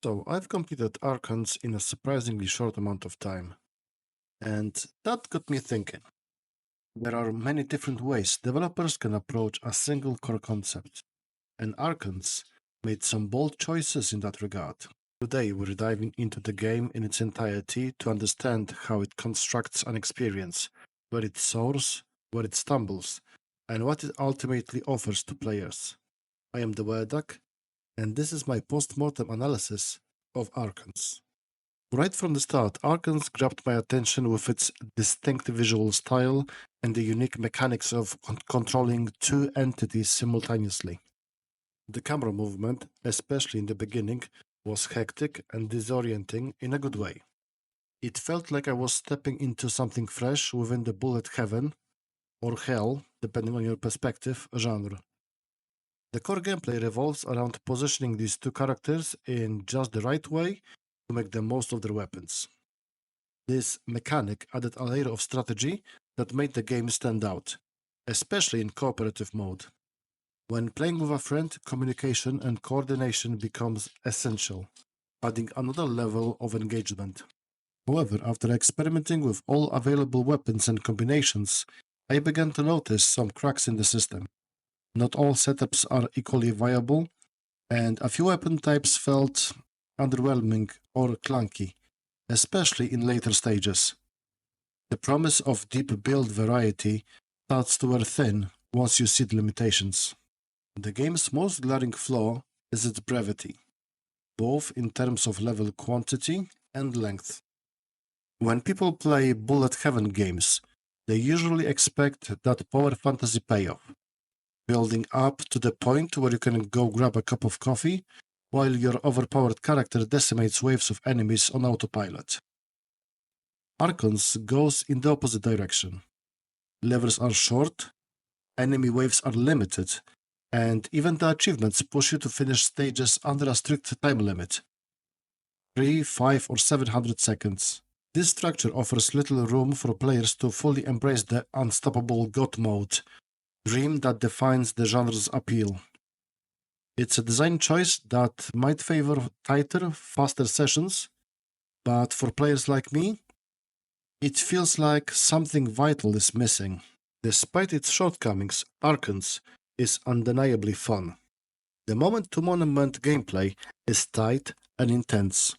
So I've completed Archons in a surprisingly short amount of time, and that got me thinking. There are many different ways developers can approach a single core concept, and Archons made some bold choices in that regard. Today we're diving into the game in its entirety to understand how it constructs an experience, where it soars, where it stumbles, and what it ultimately offers to players. I am the Wereduck, and this is my post-mortem analysis of Archons. Right from the start, Archons grabbed my attention with its distinct visual style and the unique mechanics of controlling two entities simultaneously. The camera movement, especially in the beginning, was hectic and disorienting in a good way. It felt like I was stepping into something fresh within the bullet heaven, or hell, depending on your perspective, genre. The core gameplay revolves around positioning these two characters in just the right way to make the most of their weapons. This mechanic added a layer of strategy that made the game stand out, especially in cooperative mode. When playing with a friend, communication and coordination becomes essential, adding another level of engagement. However, after experimenting with all available weapons and combinations, I began to notice some cracks in the system. Not all setups are equally viable, and a few weapon types felt underwhelming or clunky, especially in later stages. The promise of deep build variety starts to wear thin once you see the limitations. The game's most glaring flaw is its brevity, both in terms of level quantity and length. When people play bullet heaven games, they usually expect that power fantasy payoff, building up to the point where you can go grab a cup of coffee while your overpowered character decimates waves of enemies on autopilot. Archons goes in the opposite direction. Levels are short, enemy waves are limited, and even the achievements push you to finish stages under a strict time limit. 3, 5, or 700 seconds. This structure offers little room for players to fully embrace the unstoppable god mode, dream that defines the genre's appeal. It's a design choice that might favor tighter, faster sessions, but for players like me, it feels like something vital is missing. Despite its shortcomings, Archons is undeniably fun. The moment-to-moment gameplay is tight and intense.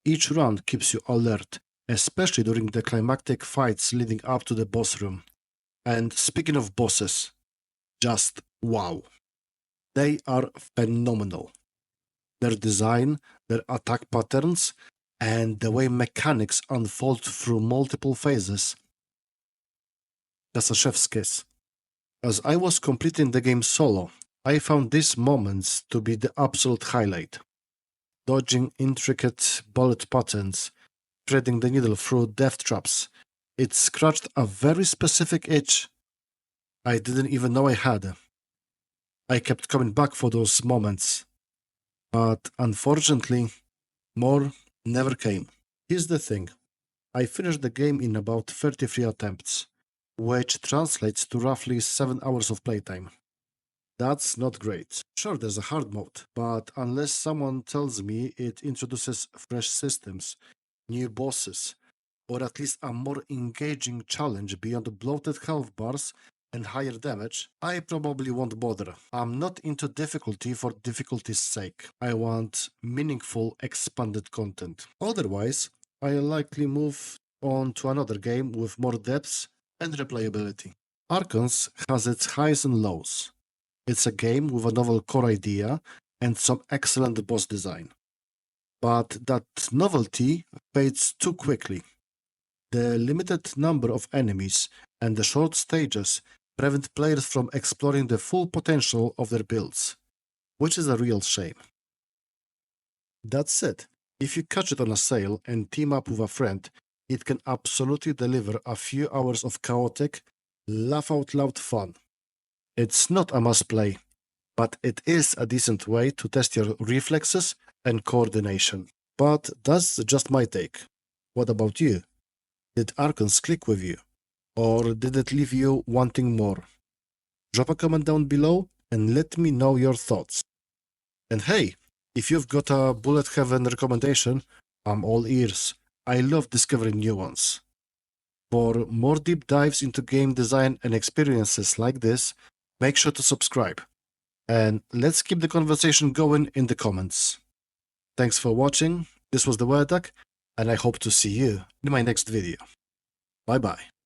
Each round keeps you alert, especially during the climactic fights leading up to the boss room. And speaking of bosses, just wow. They are phenomenal. Their design, their attack patterns, and the way mechanics unfold through multiple phases. That's a chef's kiss. As I was completing the game solo, I found these moments to be the absolute highlight. Dodging intricate bullet patterns, threading the needle through death traps. It scratched a very specific itch I didn't even know I had. I kept coming back for those moments, but unfortunately, more never came. Here's the thing. I finished the game in about 33 attempts, which translates to roughly 7 hours of playtime. That's not great. Sure, there's a hard mode, but unless someone tells me it introduces fresh systems, new bosses, or at least a more engaging challenge beyond bloated health bars and higher damage, I probably won't bother. I'm not into difficulty for difficulty's sake. I want meaningful expanded content. Otherwise, I'll likely move on to another game with more depth and replayability. Archons has its highs and lows. It's a game with a novel core idea and some excellent boss design. But that novelty fades too quickly. The limited number of enemies and the short stages prevent players from exploring the full potential of their builds, which is a real shame. That said, if you catch it on a sale and team up with a friend, it can absolutely deliver a few hours of chaotic, laugh-out-loud fun. It's not a must-play, but it is a decent way to test your reflexes and coordination. But that's just my take. What about you? Did Archons click with you? Or did it leave you wanting more? Drop a comment down below and let me know your thoughts. And hey, If you've got a bullet heaven recommendation, I'm all ears. I love discovering new ones. For more deep dives into game design and experiences like this, make sure to subscribe. And let's keep the conversation going in the comments. Thanks for watching. This was the Wereduck, and I hope to see you in my next video. Bye bye.